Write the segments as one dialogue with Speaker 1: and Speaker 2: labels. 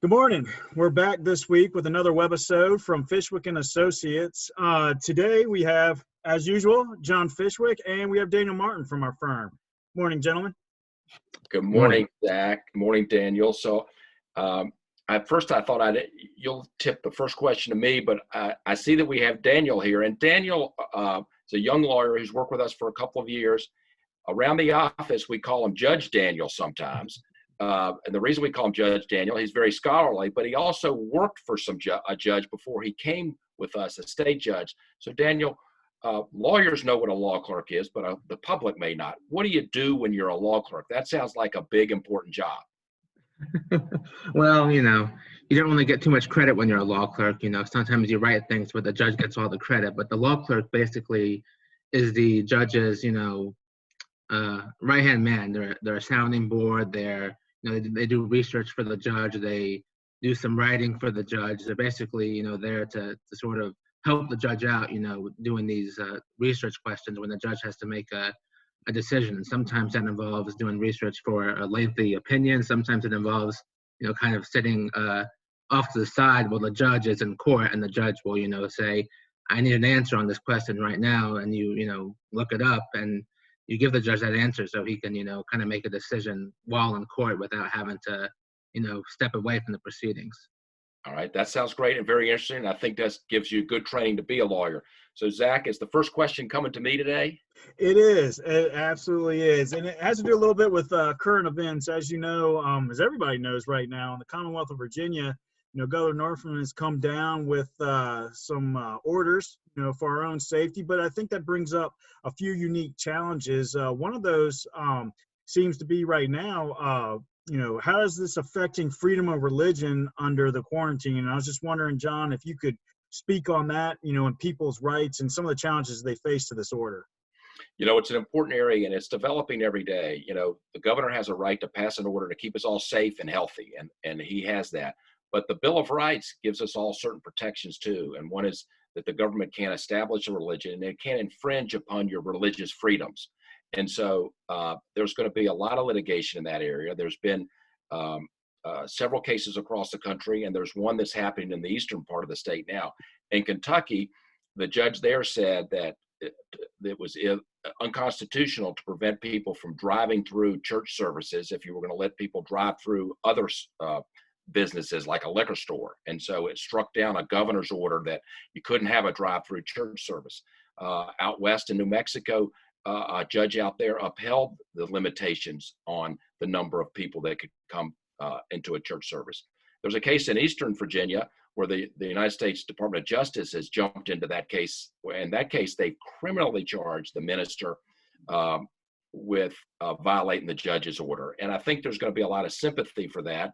Speaker 1: Good morning. We're back this week with another webisode from Fishwick and Associates. Today we have, as usual, John Fishwick, and we have Daniel Martin from our firm. Morning, gentlemen.
Speaker 2: Good morning, Zach. Good morning, Daniel. So, at first I thought you'll tip the first question to me, but I see that we have Daniel here, and Daniel is a young lawyer who's worked with us for a couple of years. Around the office, we call him Judge Daniel sometimes. And the reason we call him Judge Daniel, he's very scholarly, but he also worked for a judge before he came with us, a state judge. So Daniel, lawyers know what a law clerk is, but the public may not. What do you do when you're a law clerk? That sounds like a big, important job.
Speaker 3: Well, you don't really get too much credit when you're a law clerk. Sometimes you write things, but the judge gets all the credit. But the law clerk basically is the judge's, right-hand man. They're a sounding board. They do research for the judge. They do some writing for the judge. They're basically, there to sort of help the judge out, doing these research questions when the judge has to make a decision. And sometimes that involves doing research for a lengthy opinion. Sometimes it involves, kind of sitting off to the side while the judge is in court, and the judge will, say, I need an answer on this question right now. And you look it up and you give the judge that answer so he can, kind of make a decision while in court without having to, step away from the proceedings.
Speaker 2: All right. That sounds great and very interesting. I think that gives you good training to be a lawyer. So, Zach, is the first question coming to me today?
Speaker 1: It is. It absolutely is. And it has to do a little bit with current events. As you know, as everybody knows right now, in the Commonwealth of Virginia, Governor Northam has come down with some orders, for our own safety. But I think that brings up a few unique challenges. One of those seems to be right now, how is this affecting freedom of religion under the quarantine? And I was just wondering, John, if you could speak on that, and people's rights and some of the challenges they face to this order.
Speaker 2: It's an important area, and it's developing every day. The governor has a right to pass an order to keep us all safe and healthy, and he has that. But the Bill of Rights gives us all certain protections too. And one is that the government can't establish a religion and it can't infringe upon your religious freedoms. And so there's going to be a lot of litigation in that area. There's been several cases across the country, and there's one that's happening in the eastern part of the state now. In Kentucky, the judge there said that it was unconstitutional to prevent people from driving through church services if you were going to let people drive through other businesses like a liquor store. And so it struck down a governor's order that you couldn't have a drive-through church service. Out west in New Mexico, a judge out there upheld the limitations on the number of people that could come into a church service. There's a case in Eastern Virginia where the United States Department of Justice has jumped into that case. In that case, they criminally charged the minister with violating the judge's order. And I think there's going to be a lot of sympathy for that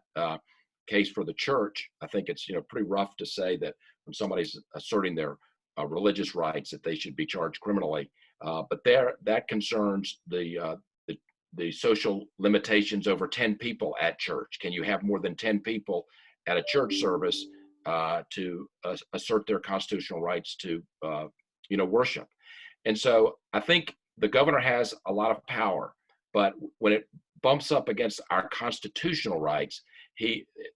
Speaker 2: case for the church. I think it's pretty rough to say that when somebody's asserting their religious rights that they should be charged criminally. But that concerns the social limitations over 10 people at church. Can you have more than 10 people at a church service to assert their constitutional rights to worship? And so I think the governor has a lot of power, but when it bumps up against our constitutional rights,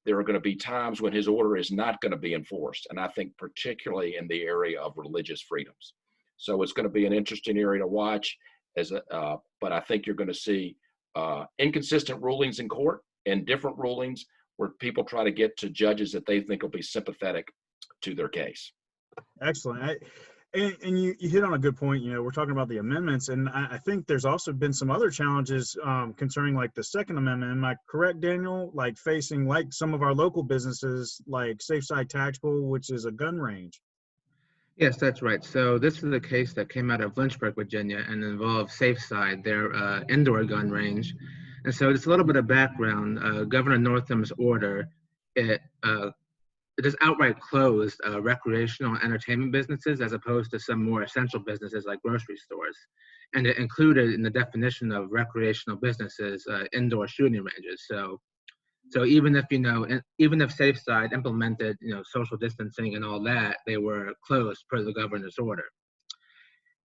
Speaker 2: there are going to be times when his order is not going to be enforced. And I think particularly in the area of religious freedoms. So it's going to be an interesting area to watch but I think you're going to see inconsistent rulings in court and different rulings where people try to get to judges that they think will be sympathetic to their case.
Speaker 1: Excellent. And you hit on a good point. We're talking about the amendments, and I think there's also been some other challenges concerning like the Second Amendment. Am I correct, Daniel? Like facing like some of our local businesses like Safe Side Tactical, which is a gun range.
Speaker 3: Yes, that's right. So this is a case that came out of Lynchburg, Virginia, and involves Safe Side, their indoor gun range. And so just a little bit of background. Governor Northam's order, it just outright closed recreational and entertainment businesses as opposed to some more essential businesses like grocery stores. And it included in the definition of recreational businesses indoor shooting ranges. So even if Safe Side implemented social distancing and all that, they were closed per the governor's order.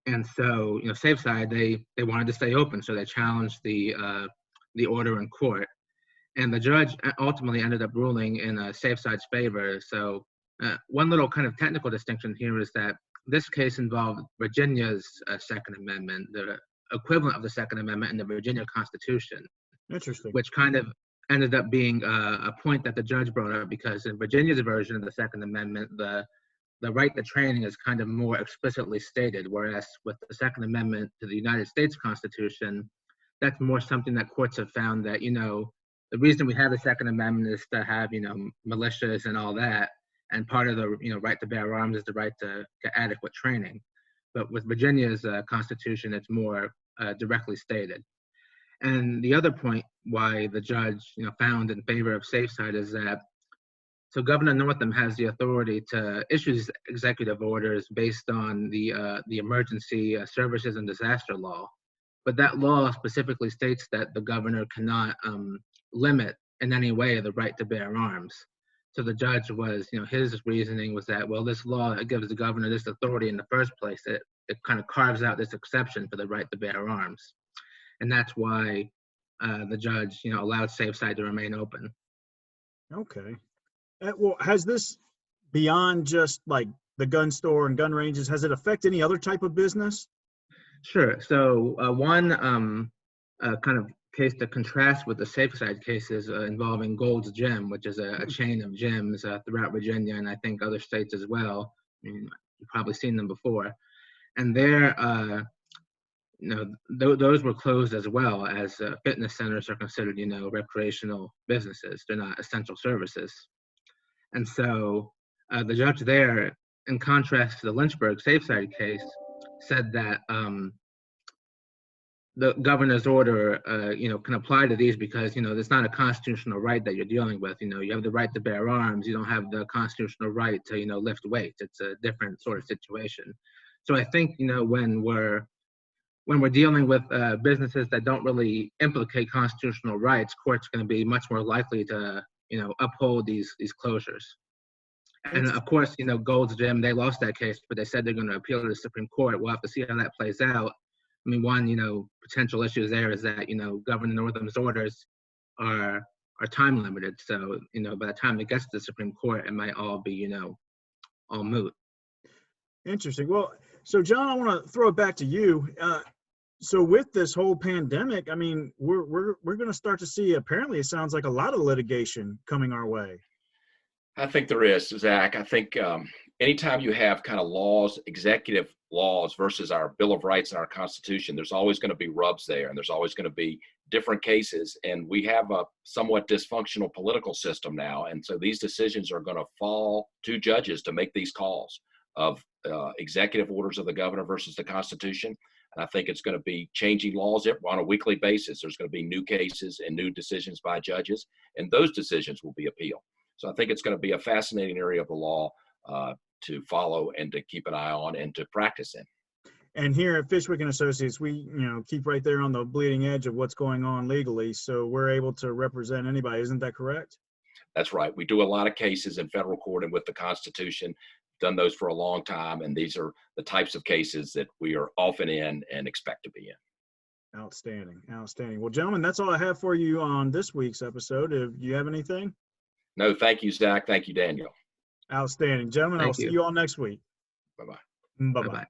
Speaker 3: And so Safe Side, they wanted to stay open, so they challenged the order in court. And the judge ultimately ended up ruling in Safe Side's favor. So one little kind of technical distinction here is that this case involved Virginia's Second Amendment, the equivalent of the Second Amendment in the Virginia Constitution.
Speaker 1: Interesting.
Speaker 3: Which kind of ended up being a point that the judge brought up, because in Virginia's version of the Second Amendment, the right to training is kind of more explicitly stated, whereas with the Second Amendment to the United States Constitution, that's more something that courts have found that, the reason we have the Second Amendment is to have, militias and all that, and part of the, right to bear arms is the right to get adequate training. But with Virginia's Constitution, it's more directly stated. And the other point why the judge, found in favor of Safe Side is that, so Governor Northam has the authority to issue executive orders based on the Emergency Services and Disaster Law. But that law specifically states that the governor cannot limit in any way the right to bear arms. So the judge was, his reasoning was that, well, this law, it gives the governor this authority in the first place. It kind of carves out this exception for the right to bear arms. And that's why the judge, allowed Safe Side to remain open.
Speaker 1: Okay. Well, has this, beyond just like the gun store and gun ranges, has it affected any other type of business?
Speaker 3: Sure. So one kind of case to contrast with the Safe Side cases involving Gold's Gym, which is a chain of gyms throughout Virginia and I think other states as well. You've probably seen them before. And there, those were closed as well, as fitness centers are considered, recreational businesses. They're not essential services. And so the judge there, in contrast to the Lynchburg Safe Side case, said that the governor's order, can apply to these because, it's not a constitutional right that you're dealing with. You have the right to bear arms. You don't have the constitutional right to, lift weights. It's a different sort of situation. So I think, when we're dealing with businesses that don't really implicate constitutional rights, courts are going to be much more likely to, uphold these closures. And of course, Gold's Gym, they lost that case, but they said they're going to appeal to the Supreme Court. We'll have to see how that plays out. I mean, one, potential issue there is that, Governor Northam's orders are time limited. So, by the time it gets to the Supreme Court, it might all be, all moot.
Speaker 1: Interesting. Well, so John, I want to throw it back to you. So with this whole pandemic, I mean, we're going to start to see, apparently it sounds like a lot of litigation coming our way.
Speaker 2: I think there is, Zach. I think anytime you have kind of laws, executive laws versus our Bill of Rights and our Constitution, there's always going to be rubs there, and there's always going to be different cases. And we have a somewhat dysfunctional political system now. And so these decisions are going to fall to judges to make these calls of executive orders of the governor versus the Constitution. And I think it's going to be changing laws on a weekly basis. There's going to be new cases and new decisions by judges, and those decisions will be appealed. So I think it's going to be a fascinating area of the law to follow and to keep an eye on and to practice in.
Speaker 1: And here at Fishwick and Associates, we keep right there on the bleeding edge of what's going on legally, so we're able to represent anybody. Isn't that correct?
Speaker 2: That's right. We do a lot of cases in federal court and with the Constitution. Done those for a long time, and these are the types of cases that we are often in and expect to be in.
Speaker 1: Outstanding. Well, gentlemen, that's all I have for you on this week's episode. Do you have anything?
Speaker 2: No, thank you, Zach. Thank you, Daniel.
Speaker 1: Outstanding. Gentlemen, I'll see you all next week.
Speaker 2: Bye-bye.
Speaker 1: Bye-bye.